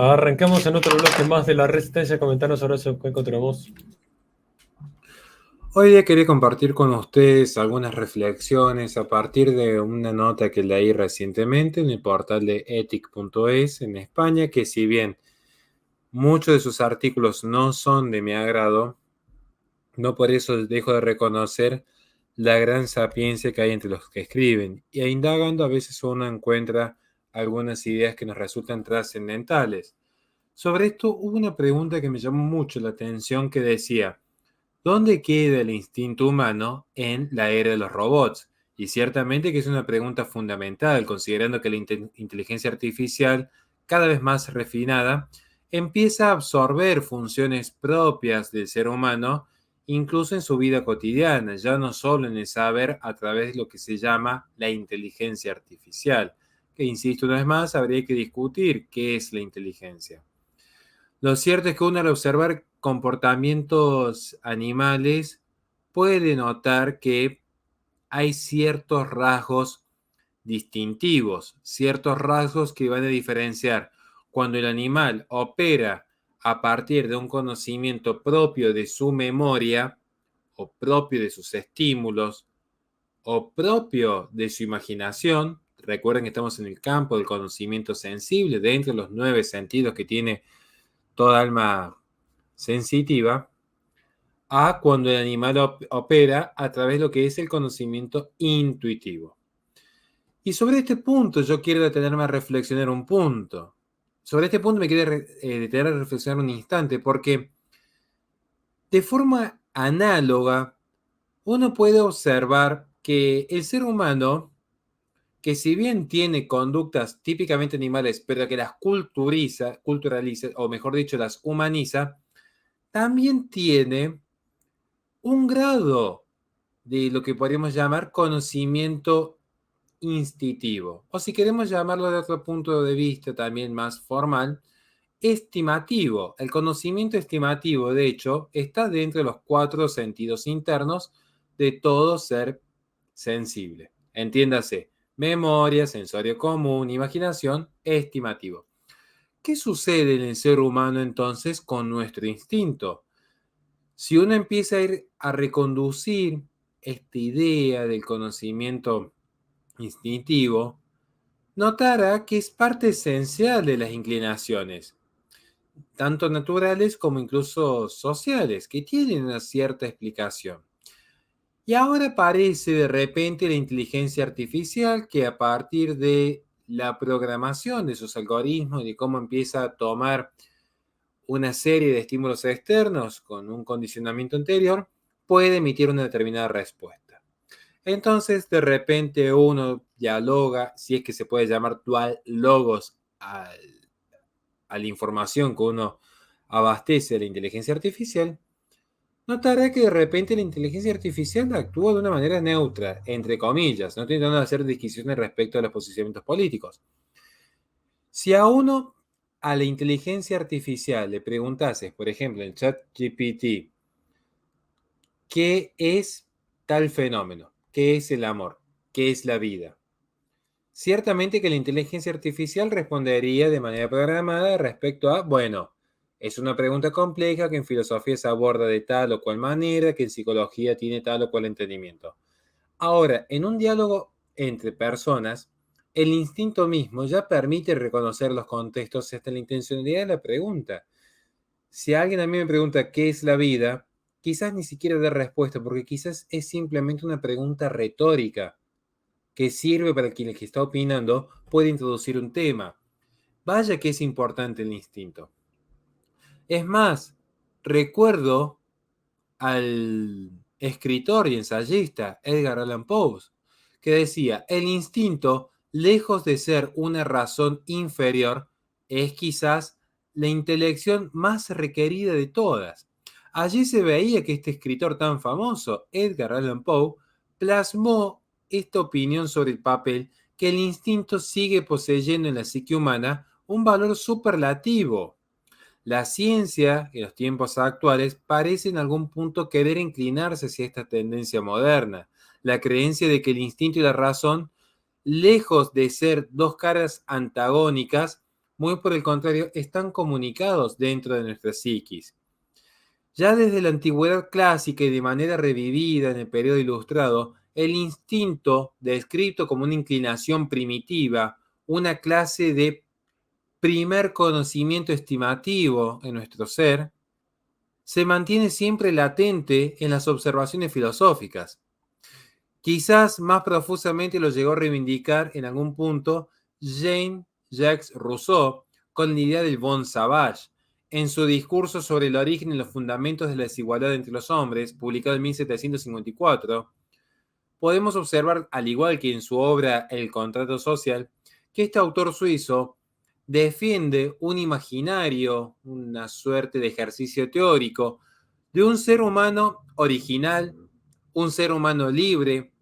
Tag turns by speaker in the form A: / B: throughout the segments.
A: Arrancamos en otro bloque más de la Resistencia. Comentanos sobre eso que encontramos.
B: Hoy día quería compartir con ustedes algunas reflexiones a partir de una nota que leí recientemente en el portal de ethic.es en España, que si bien muchos de sus artículos no son de mi agrado, no por eso dejo de reconocer la gran sapiencia que hay entre los que escriben. Y indagando a veces uno encuentra algunas ideas que nos resultan trascendentales. Sobre esto hubo una pregunta que me llamó mucho la atención que decía: ¿dónde queda el instinto humano en la era de los robots? Y ciertamente que es una pregunta fundamental, considerando que la inteligencia artificial, cada vez más refinada, empieza a absorber funciones propias del ser humano, incluso en su vida cotidiana, ya no solo en el saber a través de lo que se llama la inteligencia artificial, que insisto una vez más, habría que discutir qué es la inteligencia. Lo cierto es que uno al observar comportamientos animales puede notar que hay ciertos rasgos distintivos, ciertos rasgos que van a diferenciar cuando el animal opera a partir de un conocimiento propio de su memoria o propio de sus estímulos o propio de su imaginación. Recuerden que estamos en el campo del conocimiento sensible, dentro de los 9 sentidos que tiene toda alma sensitiva, a cuando el animal opera a través de lo que es el conocimiento intuitivo. Y sobre este punto yo quiero detenerme a reflexionar un punto. Sobre este punto me quiero detener a reflexionar un instante, porque de forma análoga uno puede observar que el ser humano, que si bien tiene conductas típicamente animales, pero que las culturaliza, o mejor dicho, las humaniza, también tiene un grado de lo que podríamos llamar conocimiento instintivo, o si queremos llamarlo de otro punto de vista también más formal, estimativo. El conocimiento estimativo, de hecho, está dentro de los 4 sentidos internos de todo ser sensible. Entiéndase: memoria, sensorio común, imaginación, estimativo. ¿Qué sucede en el ser humano entonces con nuestro instinto? Si uno empieza a ir a reconducir esta idea del conocimiento instintivo, notará que es parte esencial de las inclinaciones, tanto naturales como incluso sociales, que tienen una cierta explicación. Y ahora aparece de repente la inteligencia artificial, que a partir de la programación de sus algoritmos y de cómo empieza a tomar una serie de estímulos externos con un condicionamiento anterior, puede emitir una determinada respuesta. Entonces, de repente uno dialoga, si es que se puede llamar dual logos a la información que uno abastece de la inteligencia artificial, notará que de repente la inteligencia artificial actúa de una manera neutra, entre comillas, no estoy intentando hacer disquisiciones respecto a los posicionamientos políticos. Si a la inteligencia artificial le preguntases, por ejemplo, en ChatGPT, ¿qué es tal fenómeno? ¿Qué es el amor? ¿Qué es la vida? Ciertamente que la inteligencia artificial respondería de manera programada respecto a, bueno, es una pregunta compleja que en filosofía se aborda de tal o cual manera, que en psicología tiene tal o cual entendimiento. Ahora, en un diálogo entre personas, el instinto mismo ya permite reconocer los contextos hasta la intencionalidad de la pregunta. Si alguien a mí me pregunta qué es la vida, quizás ni siquiera dé respuesta, porque quizás es simplemente una pregunta retórica que sirve para quien que está opinando puede introducir un tema. Vaya que es importante el instinto. Es más, recuerdo al escritor y ensayista Edgar Allan Poe, que decía: el instinto, lejos de ser una razón inferior, es quizás la intelección más requerida de todas. Allí se veía que este escritor tan famoso, Edgar Allan Poe, plasmó esta opinión sobre el papel que el instinto sigue poseyendo en la psique humana un valor superlativo. La ciencia, en los tiempos actuales, parece en algún punto querer inclinarse hacia esta tendencia moderna, la creencia de que el instinto y la razón, lejos de ser dos caras antagónicas, muy por el contrario, están comunicados dentro de nuestra psiquis. Ya desde la antigüedad clásica y de manera revivida en el periodo ilustrado, el instinto, descrito como una inclinación primitiva, una clase de primer conocimiento estimativo en nuestro ser, se mantiene siempre latente en las observaciones filosóficas. Quizás más profusamente lo llegó a reivindicar en algún punto Jean-Jacques Rousseau con la idea del bon sauvage, en su discurso sobre el origen y los fundamentos de la desigualdad entre los hombres, publicado en 1754, podemos observar, al igual que en su obra El contrato social, que este autor suizo defiende un imaginario, una suerte de ejercicio teórico, de un ser humano original, un ser humano libre,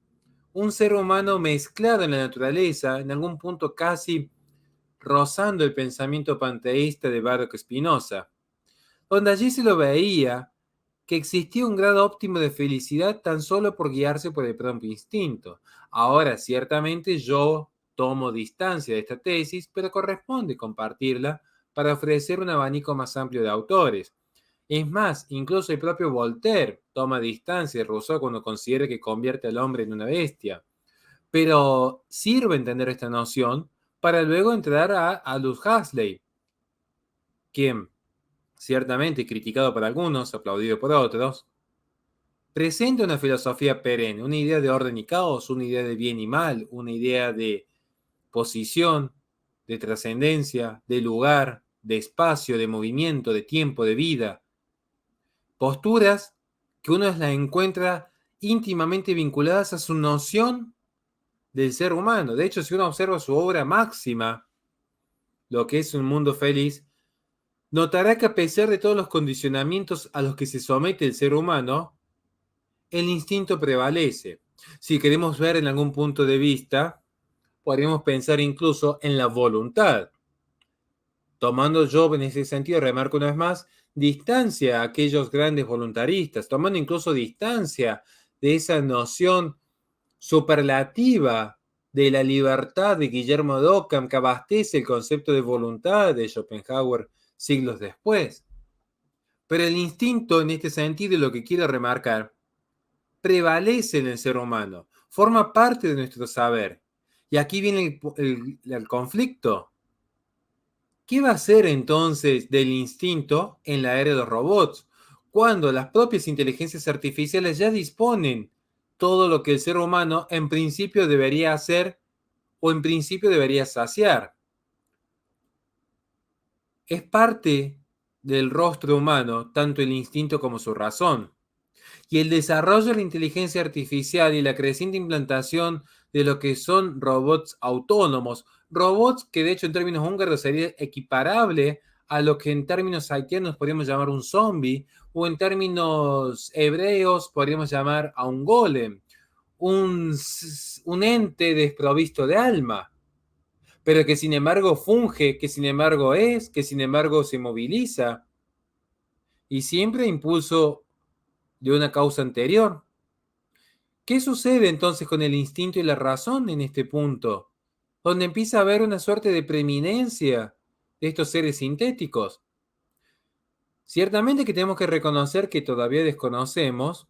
B: un ser humano mezclado en la naturaleza, en algún punto casi rozando el pensamiento panteísta de Baruch Spinoza, donde allí se lo veía que existía un grado óptimo de felicidad tan solo por guiarse por el propio instinto. Ahora, ciertamente yo tomo distancia de esta tesis, pero corresponde compartirla para ofrecer un abanico más amplio de autores. Es más, incluso el propio Voltaire toma distancia de Rousseau cuando considera que convierte al hombre en una bestia. Pero sirve entender esta noción para luego entrar a Aldous Huxley, quien, ciertamente criticado por algunos, aplaudido por otros, presenta una filosofía perenne, una idea de orden y caos, una idea de bien y mal, una idea de posición, de trascendencia, de lugar, de espacio, de movimiento, de tiempo, de vida. Posturas que uno las encuentra íntimamente vinculadas a su noción del ser humano. De hecho, si uno observa su obra máxima, lo que es Un mundo feliz, notará que a pesar de todos los condicionamientos a los que se somete el ser humano, el instinto prevalece. Si queremos ver en algún punto de vista, podríamos pensar incluso en la voluntad. Tomando yo en ese sentido, remarco una vez más, distancia a aquellos grandes voluntaristas, tomando incluso distancia de esa noción superlativa de la libertad de Guillermo de Ockham que abastece el concepto de voluntad de Schopenhauer siglos después. Pero el instinto en este sentido, lo que quiero remarcar, prevalece en el ser humano, forma parte de nuestro saber. Y aquí viene el conflicto. ¿Qué va a ser entonces del instinto en la era de los robots? Cuando las propias inteligencias artificiales ya disponen todo lo que el ser humano en principio debería hacer o en principio debería saciar. Es parte del rostro humano tanto el instinto como su razón. Y el desarrollo de la inteligencia artificial y la creciente implantación de lo que son robots autónomos, robots que de hecho en términos húngaros sería equiparable a lo que en términos haitianos podríamos llamar un zombie, o en términos hebreos podríamos llamar a un golem, un ente desprovisto de alma, pero que sin embargo funge, que sin embargo es, que sin embargo se moviliza, y siempre a impulso de una causa anterior. ¿Qué sucede entonces con el instinto y la razón en este punto? Donde empieza a haber una suerte de preeminencia de estos seres sintéticos. Ciertamente que tenemos que reconocer que todavía desconocemos,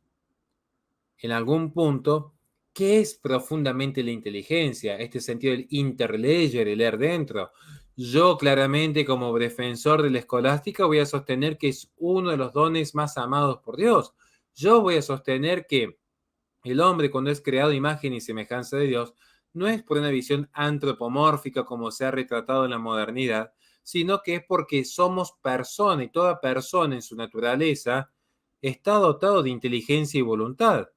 B: en algún punto, qué es profundamente la inteligencia, este sentido del interleyer, el leer dentro. Yo claramente como defensor de la escolástica voy a sostener que es uno de los dones más amados por Dios. Yo voy a sostener que el hombre, cuando es creado a imagen y semejanza de Dios, no es por una visión antropomórfica como se ha retratado en la modernidad, sino que es porque somos persona y toda persona en su naturaleza está dotado de inteligencia y voluntad.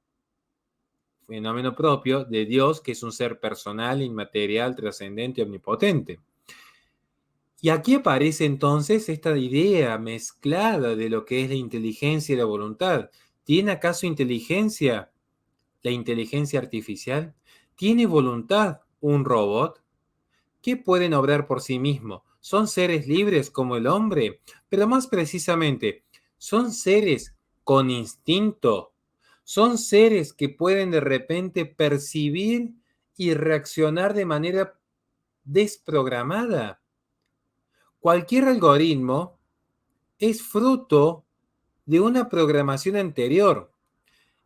B: Fenómeno propio de Dios, que es un ser personal, inmaterial, trascendente, omnipotente. Y aquí aparece entonces esta idea mezclada de lo que es la inteligencia y la voluntad. ¿Tiene acaso inteligencia la inteligencia artificial? ¿Tiene voluntad un robot? ¿Qué pueden obrar por sí mismos? ¿Son seres libres como el hombre? Pero más precisamente, ¿son seres con instinto? ¿Son seres que pueden de repente percibir y reaccionar de manera desprogramada? Cualquier algoritmo es fruto de una programación anterior.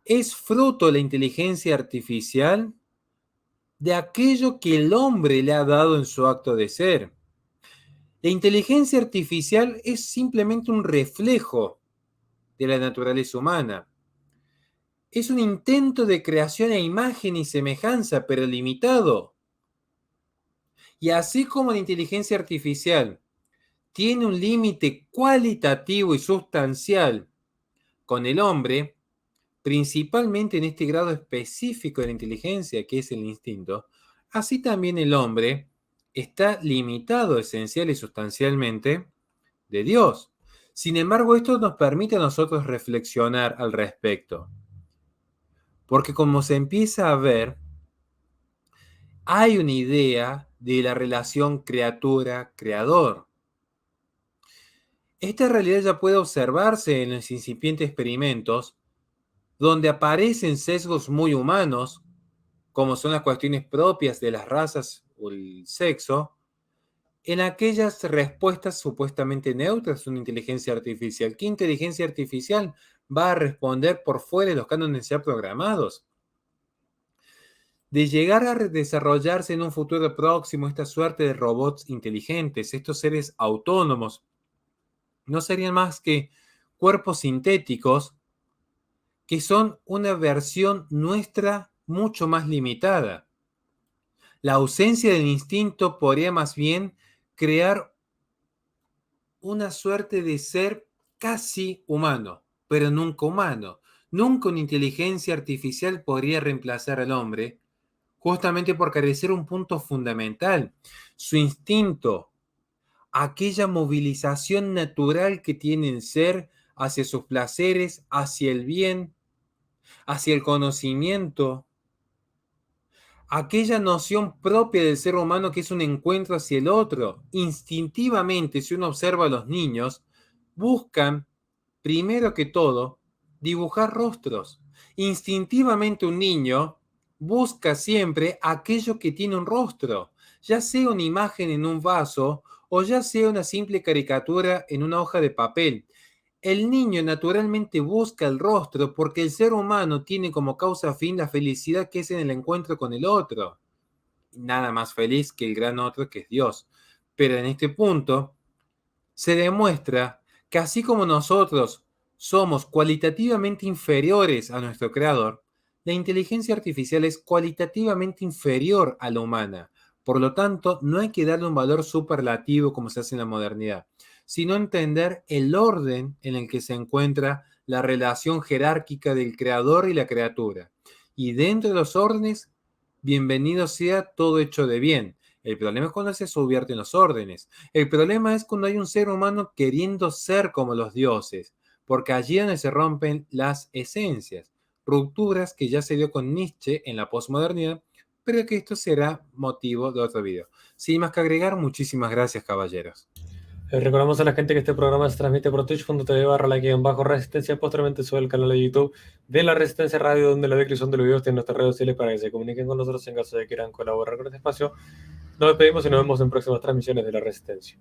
B: Es fruto de la inteligencia artificial de aquello que el hombre le ha dado en su acto de ser. La inteligencia artificial es simplemente un reflejo de la naturaleza humana. Es un intento de creación a imagen y semejanza, pero limitado. Y así como la inteligencia artificial tiene un límite cualitativo y sustancial con el hombre, principalmente en este grado específico de la inteligencia que es el instinto, así también el hombre está limitado esencial y sustancialmente de Dios. Sin embargo, esto nos permite a nosotros reflexionar al respecto, porque como se empieza a ver, hay una idea de la relación criatura-creador. Esta realidad ya puede observarse en los incipientes experimentos donde aparecen sesgos muy humanos, como son las cuestiones propias de las razas o el sexo, en aquellas respuestas supuestamente neutras de una inteligencia artificial. ¿Qué inteligencia artificial va a responder por fuera de los cánones ya programados? De llegar a desarrollarse en un futuro próximo esta suerte de robots inteligentes, estos seres autónomos, no serían más que cuerpos sintéticos que son una versión nuestra mucho más limitada. La ausencia del instinto podría más bien crear una suerte de ser casi humano, pero nunca humano. Nunca una inteligencia artificial podría reemplazar al hombre, justamente por carecer un punto fundamental, su instinto, aquella movilización natural que tiene el ser hacia sus placeres, hacia el bien, hacia el conocimiento, aquella noción propia del ser humano que es un encuentro hacia el otro. Instintivamente, si uno observa a los niños, buscan, primero que todo, dibujar rostros. Instintivamente un niño busca siempre aquello que tiene un rostro, ya sea una imagen en un vaso o ya sea una simple caricatura en una hoja de papel. El niño naturalmente busca el rostro porque el ser humano tiene como causa fin la felicidad que es en el encuentro con el otro. Nada más feliz que el gran otro que es Dios. Pero en este punto se demuestra que así como nosotros somos cualitativamente inferiores a nuestro creador, la inteligencia artificial es cualitativamente inferior a la humana. Por lo tanto, no hay que darle un valor superlativo como se hace en la modernidad, sino entender el orden en el que se encuentra la relación jerárquica del creador y la criatura. Y dentro de los órdenes, bienvenido sea todo hecho de bien. El problema es cuando se subvierten los órdenes. El problema es cuando hay un ser humano queriendo ser como los dioses, porque allí es donde se rompen las esencias, rupturas que ya se dio con Nietzsche en la posmodernidad, pero que esto será motivo de otro video. Sin más que agregar, muchísimas gracias, caballeros.
A: Recordamos a la gente que este programa se transmite por twitch.tv/la_resistencia. Posteriormente sube al canal de YouTube de La Resistencia Radio, donde la descripción de los videos tiene nuestras redes sociales para que se comuniquen con nosotros en caso de que quieran colaborar con este espacio. Nos despedimos y nos vemos en próximas transmisiones de La Resistencia.